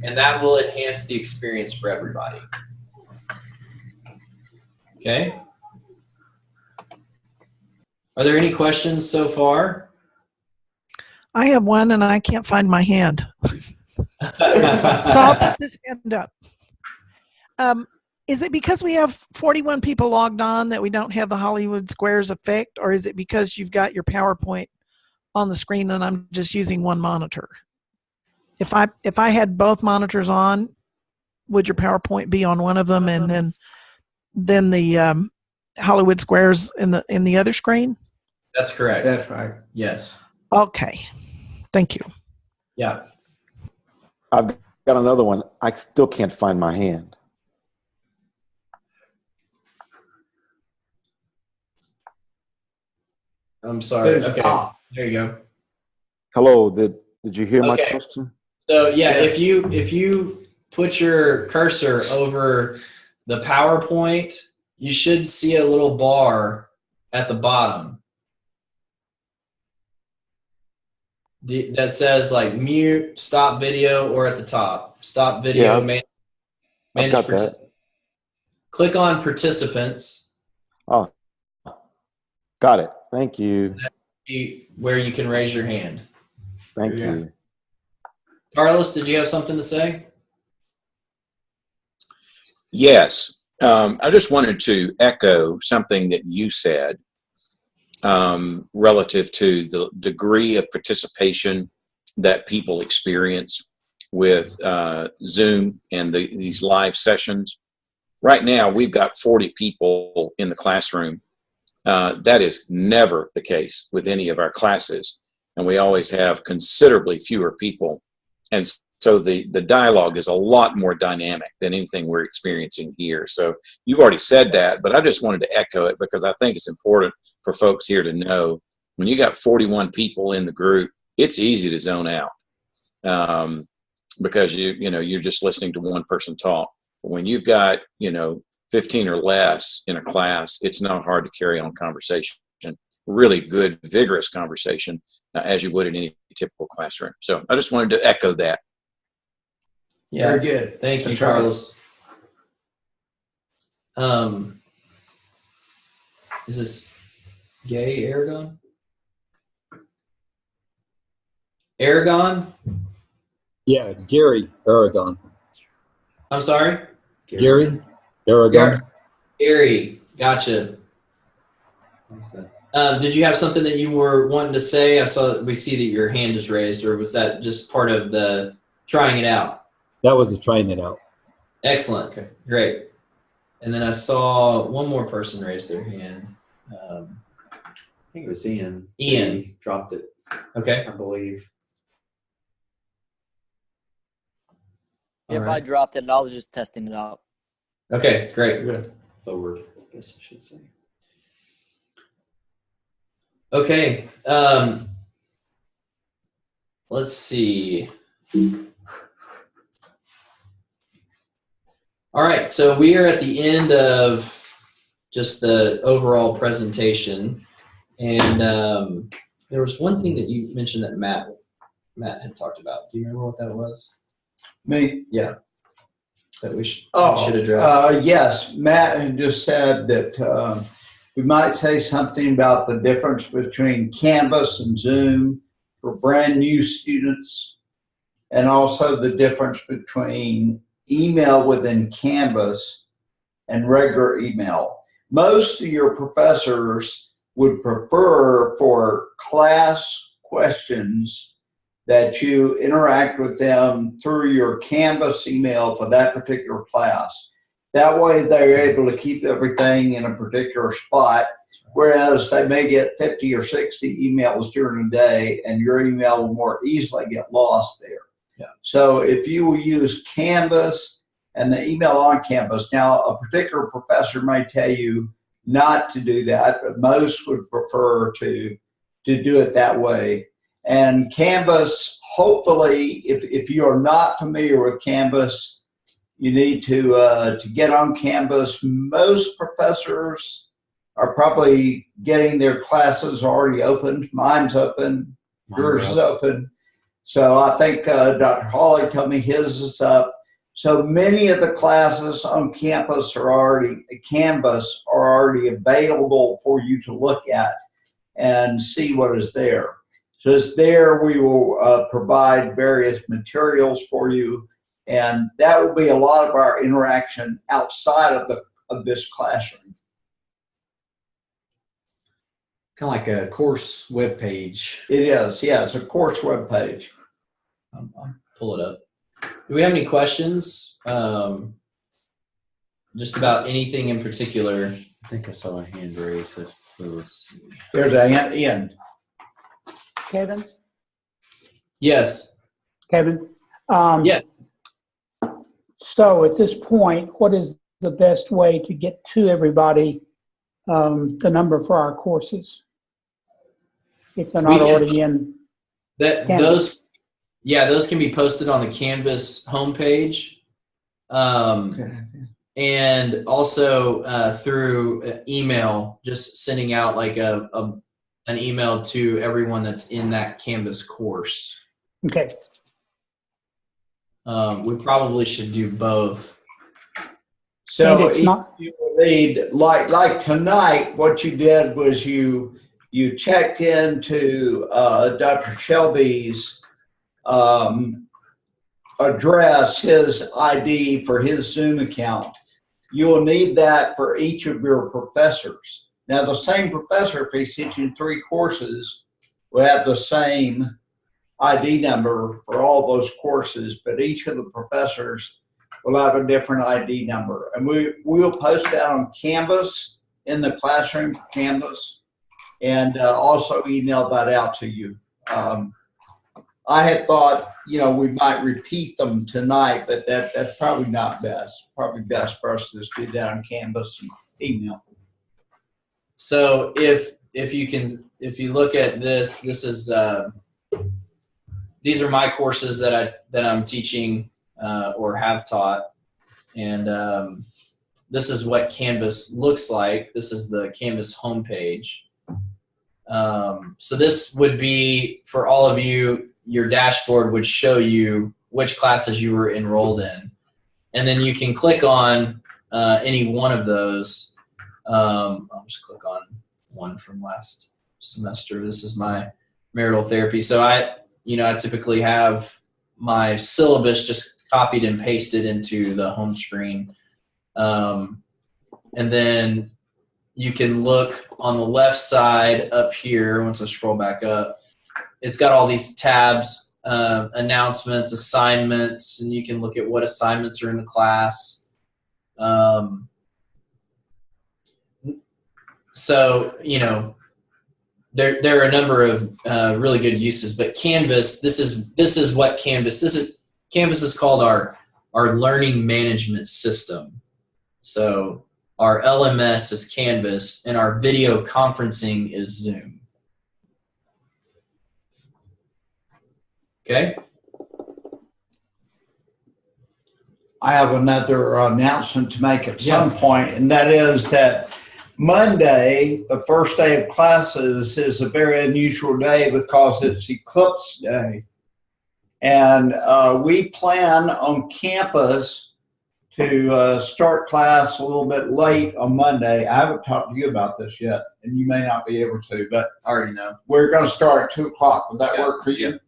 And that will enhance the experience for everybody. Okay? Are there any questions so far? I have one and I can't find my hand. So I'll put this hand up. Is it because we have 41 people logged on that we don't have the Hollywood Squares effect, or is it because you've got your PowerPoint on the screen and I'm just using one monitor? If I had both monitors on, would your PowerPoint be on one of them and then the Hollywood Squares in the other screen? That's correct. That's right. Yes. Okay. Thank you. Yeah. I've got another one. I still can't find my hand. I'm sorry. Okay. There you go. Hello. Did you hear my question? So yeah, if you put your cursor over the PowerPoint, you should see a little bar at the bottom that says like mute, stop video, or at the top, stop video. Yeah. I've got that. Click on participants. Oh, got it. Thank you. Where you can raise your hand. Thank you. Carlos, did you have something to say? Yes. I just wanted to echo something that you said relative to the degree of participation that people experience with Zoom and these live sessions. Right now, we've got 40 people in the classroom. That is never the case with any of our classes, and we always have considerably fewer people. And so the dialogue is a lot more dynamic than anything we're experiencing here. So you've already said that, but I just wanted to echo it because I think it's important for folks here to know when you got 41 people in the group, it's easy to zone out because you're just listening to one person talk. But when you've got 15 or less in a class, it's not hard to carry on conversation, really good, vigorous conversation as you would in any typical classroom. So I just wanted to echo that. Yeah. Very good. Thank you, That's right. Carlos. Is this Gay Aragon? Aragon? Yeah, Gary Aragon. I'm sorry? Gary Aragon. Gary, gotcha. Did you have something that you were wanting to say? We see that your hand is raised, or was that just part of the trying it out? That was trying it out. Excellent. Okay, great. And then I saw one more person raise their hand. I think it was Ian. Ian. He dropped it. Okay. I believe. If I dropped it, I was just testing it out. Okay, great. Good. Lowered, I guess I should say. Okay. Let's see. All right, so we are at the end of just the overall presentation, and there was one thing that you mentioned that Matt had talked about. Do you remember what that was? Me? Yeah. That we should address. Yes, Matt had just said that we might say something about the difference between Canvas and Zoom for brand new students, and also the difference between email within Canvas and regular email. Most of your professors would prefer for class questions that you interact with them through your Canvas email for that particular class. That way they're able to keep everything in a particular spot, whereas they may get 50 or 60 emails during the day and your email will more easily get lost there. Yeah. So if you will use Canvas and the email on Canvas, now a particular professor may tell you not to do that, but most would prefer to do it that way. And Canvas, hopefully, if you're not familiar with Canvas, you need to get on Canvas. Most professors are probably getting their classes already opened. Mine's open. Yours is open. So I think Dr. Hawley told me his is up. So many of the classes on Canvas are already available for you to look at and see what is there. So it's there. We will provide various materials for you, and that will be a lot of our interaction outside of this classroom. Kind of like a course web page. It is, yeah. It's a course web page. I'll pull it up. Do we have any questions? Just about anything in particular? I think I saw a hand raised. Let's see. There's a hand, Ian. Kevin? Yes. Kevin? Yeah. So at this point, what is the best way to get to everybody the number for our courses? If they're not already in Canvas. Those can be posted on the Canvas homepage. And also through email, just sending out like an email to everyone that's in that Canvas course. Okay. We probably should do both. So it's not, you will need, like tonight, what you did was you checked into Dr. Shelby's address, his ID for his Zoom account. You will need that for each of your professors. Now, the same professor, if he's teaching 3 courses, will have the same ID number for all those courses, but each of the professors will have a different ID number. And we'll post that on Canvas in the classroom, Canvas, and also email that out to you. I had thought, we might repeat them tonight, but that's probably not best. Probably best for us to just do that on Canvas and email. So if you look at this is these are my courses that I'm teaching or have taught, and this is what Canvas looks like. This is the Canvas homepage. So this would be for all of you. Your dashboard would show you which classes you were enrolled in, and then you can click on any one of those. I'll just click on one from last semester. This is my marital therapy. So I typically have my syllabus just copied and pasted into the home screen. And then you can look on the left side up here. Once I scroll back up, it's got all these tabs, announcements, assignments, and you can look at what assignments are in the class. So, there are a number of really good uses, but Canvas, this is what Canvas is called our learning management system. So our LMS is Canvas, and our video conferencing is Zoom. Okay. I have another announcement to make at some point, and that is that Monday, the first day of classes, is a very unusual day because it's Eclipse Day. And we plan on campus to start class a little bit late on Monday. I haven't talked to you about this yet, and you may not be able to, but I already know. We're going to start at 2 o'clock. Would that work for you?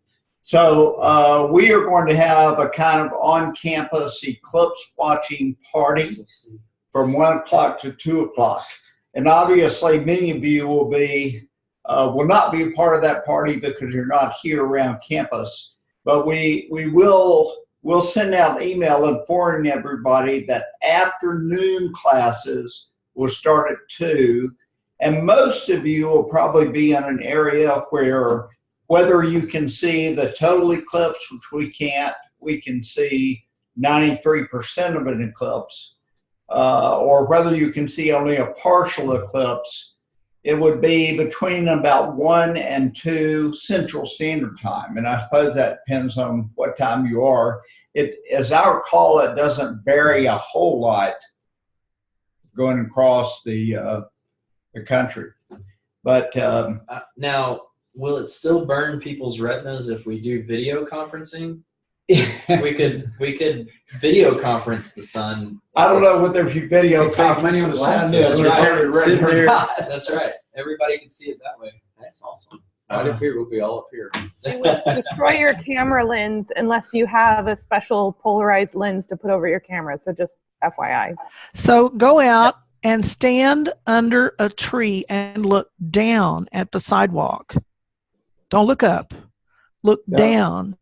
So we are going to have a kind of on-campus eclipse watching party from 1 o'clock to 2 o'clock. And obviously, many of you will not be a part of that party because you're not here around campus. But we'll send out an email informing everybody that afternoon classes will start at 2. And most of you will probably be in an area where, whether you can see the total eclipse, which we can't, we can see 93% of an eclipse, or whether you can see only a partial eclipse, it would be between about 1 and 2 Central Standard Time. And I suppose that depends on what time you are. As I recall, it doesn't vary a whole lot going across the country. But now, will it still burn people's retinas if we do video conferencing? we could video conference the sun. I don't know whether if you video conference the sun That's right. Everybody can see it that way. That's awesome. Right up here, we'll be all up here. It would destroy your camera lens unless you have a special polarized lens to put over your camera. So just FYI. So go out and stand under a tree and look down at the sidewalk. Don't look up. Look down.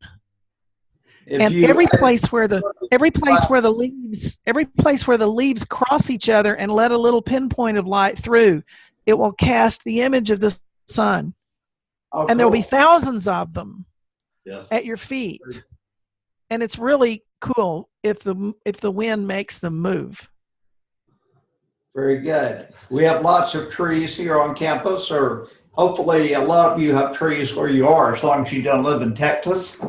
And every place where the leaves cross each other and let a little pinpoint of light through, it will cast the image of the sun. Oh, and there will be thousands of them yes. at your feet. And it's really cool if the wind makes them move. Very good. We have lots of trees here on campus, or hopefully a lot of you have trees where you are, as long as you don't live in Texas.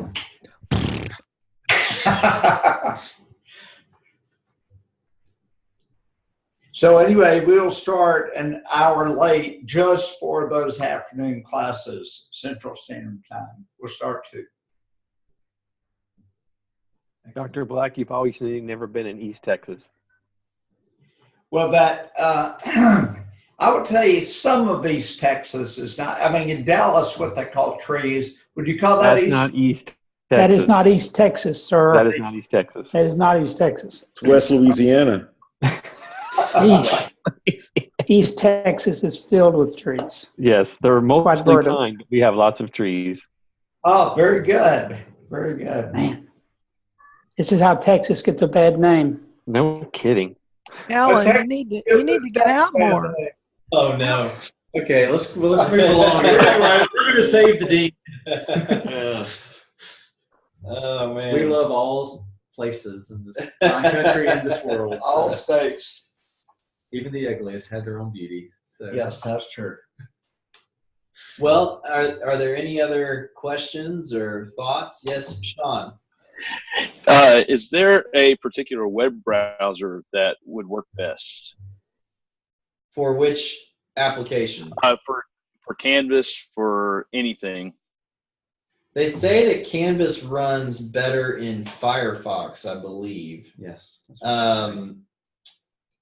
So anyway, we'll start an hour late just for those afternoon classes, Central Standard Time. We'll start 2. Dr. Black, you've always never been in East Texas. Well, that I would tell you, some of East Texas is not. I mean, in Dallas, what they call trees. Would you call that That's East? not East Texas. That is not East Texas, sir. That is not East Texas. That is not East Texas. It's West Louisiana. East Texas is filled with trees. Yes, they're mostly verdant. pine, but we have lots of trees. Oh, very good. Very good. Man, this is how Texas gets a bad name. No kidding. Alan, you need to get out more. Oh no. Okay, let's move along here. We're going to save the dean. Yeah. Oh man. We love all places in this fine country and this world. All states. Even the ugliest had their own beauty. So. Yes, that's true. Well, are there any other questions or thoughts? Yes, Sean. Is there a particular web browser that would work best? For which application? For Canvas, for anything. They say that Canvas runs better in Firefox, I believe. Yes.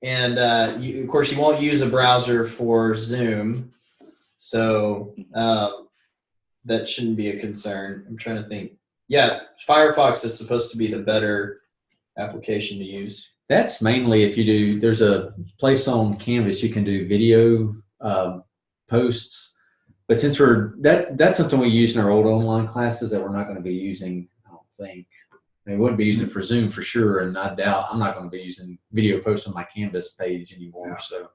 And of course, you won't use a browser for Zoom, so that shouldn't be a concern. I'm trying to think. Yeah, Firefox is supposed to be the better application to use. That's mainly if you do, there's a place on Canvas you can do video posts, but since that's something we used in our old online classes that we're not going to be using, I don't think. I mean, we wouldn't be using it for Zoom for sure, and I doubt I'm not going to be using video posts on my Canvas page anymore, so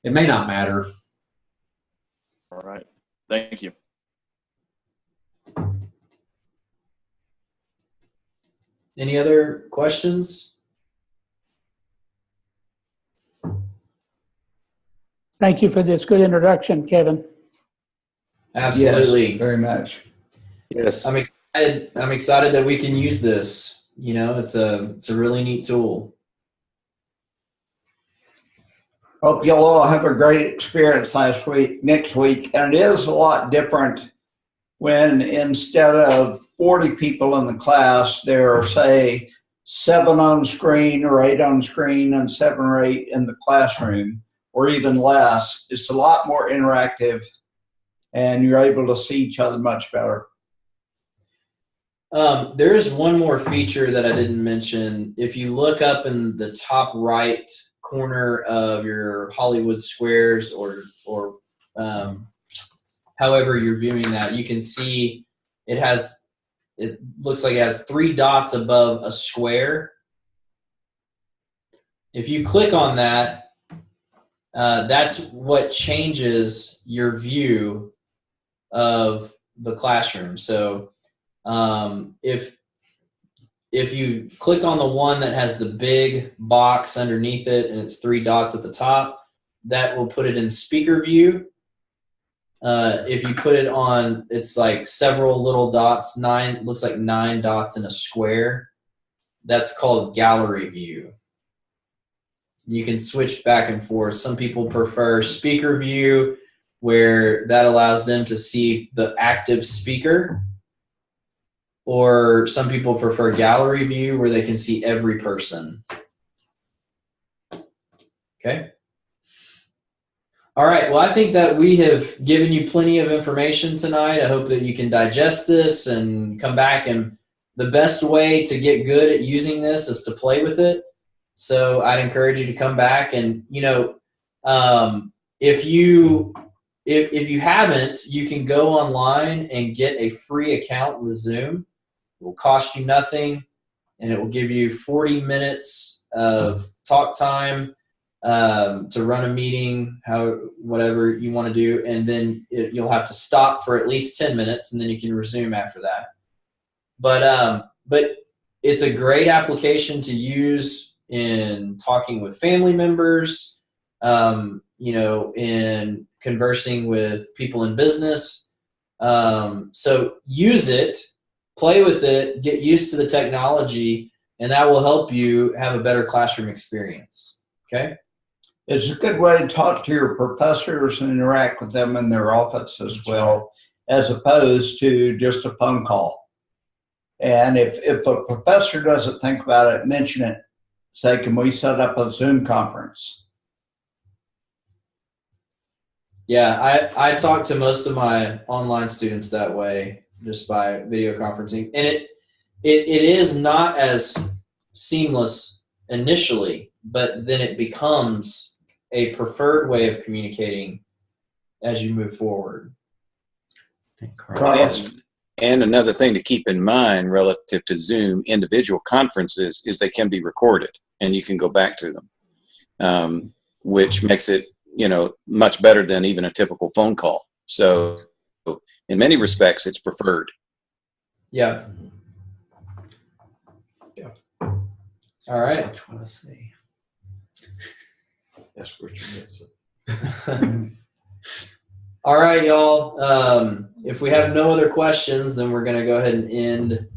it may not matter. All right. Thank you. Any other questions? Thank you for this good introduction, Kevin. Absolutely. Yes, very much. Yes. I'm excited that we can use this. You know, it's a really neat tool. Hope you'll all have a great experience next week. And it is a lot different when instead of 40 people in the class, there are, say, 7 on screen or 8 on screen and 7 or 8 in the classroom, or even less. It's a lot more interactive, and you're able to see each other much better. There is one more feature that I didn't mention. If you look up in the top right corner of your Hollywood Squares or however you're viewing that, you can see it looks like it has 3 dots above a square. If you click on that, that's what changes your view of the classroom. So if you click on the one that has the big box underneath it and it's 3 dots at the top, that will put it in speaker view. If you put it on, it's like several little dots, looks like 9 dots in a square. That's called gallery view. You can switch back and forth. Some people prefer speaker view, where that allows them to see the active speaker. Or some people prefer gallery view, where they can see every person. Okay. All right. Well, I think that we have given you plenty of information tonight. I hope that you can digest this and come back. And the best way to get good at using this is to play with it. So I'd encourage you to come back and, if you haven't, you can go online and get a free account with Zoom. It will cost you nothing, and it will give you 40 minutes of talk time to run a meeting, whatever you want to do, and then you'll have to stop for at least 10 minutes, and then you can resume after that. But it's a great application to use in talking with family members, in conversing with people in business. So use it, play with it, get used to the technology, and that will help you have a better classroom experience. Okay? It's a good way to talk to your professors and interact with them in their office as well, as opposed to just a phone call. And if a professor doesn't think about it, mention it. Say, can we set up a Zoom conference? Yeah, I talk to most of my online students that way, just by video conferencing, and it is not as seamless initially, but then it becomes a preferred way of communicating as you move forward. And another thing to keep in mind relative to Zoom individual conferences is they can be recorded and you can go back to them, which makes it, much better than even a typical phone call. So in many respects, it's preferred. Yeah. All right. Which one to say? That's what you meant. All right, y'all. If we have no other questions, then we're going to go ahead and end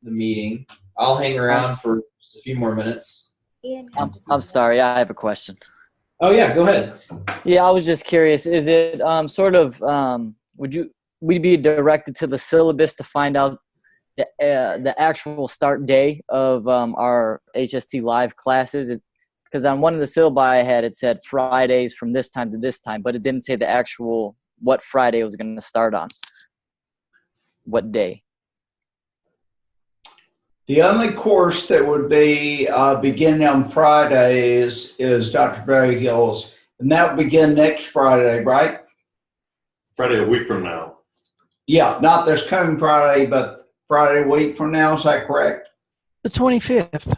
the meeting. I'll hang around for just a few more minutes. I'm sorry. I have a question. Oh, yeah. Go ahead. Yeah, I was just curious. Is it would we be directed to the syllabus to find out the actual start day of our HST live classes? Because on one of the syllabi I had, it said Fridays from this time to this time, but it didn't say the actual what Friday it was going to start on. What day? The only course that would be beginning on Fridays is Dr. Berryhill's, and that will begin next Friday, right? Friday a week from now. Yeah, not this coming Friday, but Friday a week from now. Is that correct? The 25th.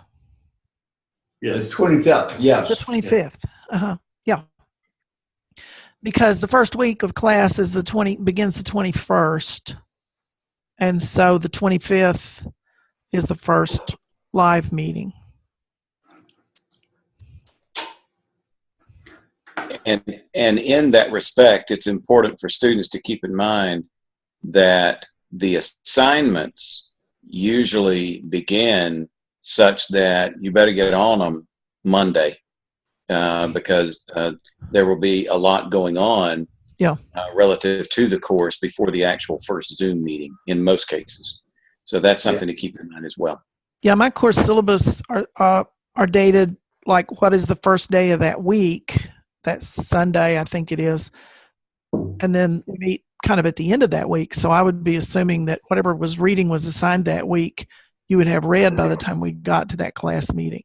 Yes. The 25th, yes. The 25th. Yeah. Because the first week of class is begins the 21st. And so the 25th is the first live meeting. And in that respect, it's important for students to keep in mind that the assignments usually begin such that you better get on them Monday because there will be a lot going on relative to the course before the actual first Zoom meeting in most cases. So that's something to keep in mind as well. Yeah, my course syllabus are dated like what is the first day of that week. That's Sunday, I think it is. And then we meet kind of at the end of that week. So I would be assuming that whatever reading was assigned that week, you would have read by the time we got to that class meeting.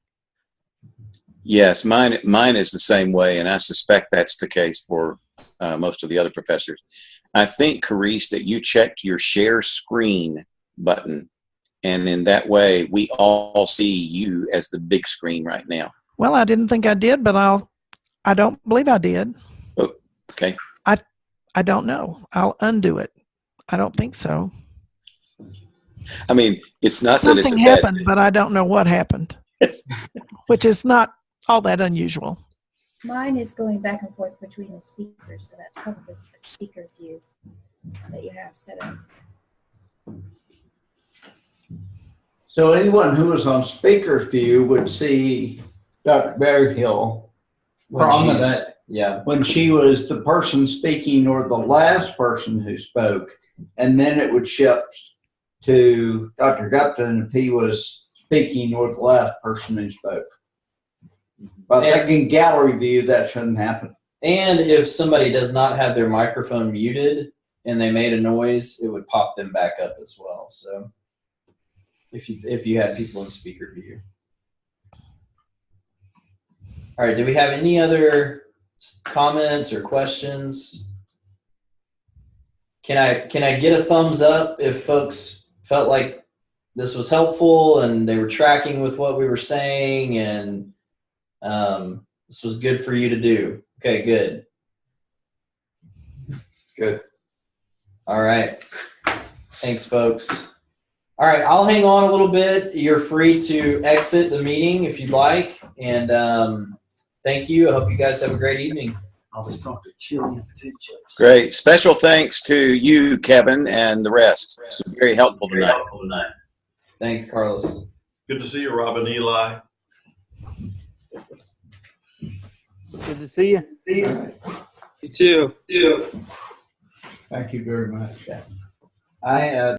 Yes, mine is the same way, and I suspect that's the case for most of the other professors. I think, Carice, that you checked your share screen button, and in that way, we all see you as the big screen right now. Well, I didn't think I did, but I don't believe I did. Oh, okay. I don't know. I'll undo it. I don't think so. I mean, it's not Something that it's a happened, but I don't know what happened, which is not all that unusual. Mine is going back and forth between the speakers, so that's probably a speaker view that you have set up. So anyone who is on speaker view would see Dr. Berryhill when she was the person speaking or the last person who spoke, and then it would shift to Dr. Gupton if he was speaking or the last person who spoke. But I think in gallery view, that shouldn't happen. And if somebody does not have their microphone muted and they made a noise, it would pop them back up as well. So if you had people in speaker view. All right, do we have any other comments or questions? Can I get a thumbs up if folks felt like this was helpful and they were tracking with what we were saying and this was good for you to do? Okay, good. Good. All right. Thanks, folks. All right, I'll hang on a little bit. You're free to exit the meeting if you'd like. And thank you. I hope you guys have a great evening. I'll just talk to chili and potato chips. Great. Special thanks to you, Kevin, and the rest. It was very helpful tonight. Thanks, Carlos. Good to see you, Robin, Eli. Good to see you. You too. Thank you very much. I had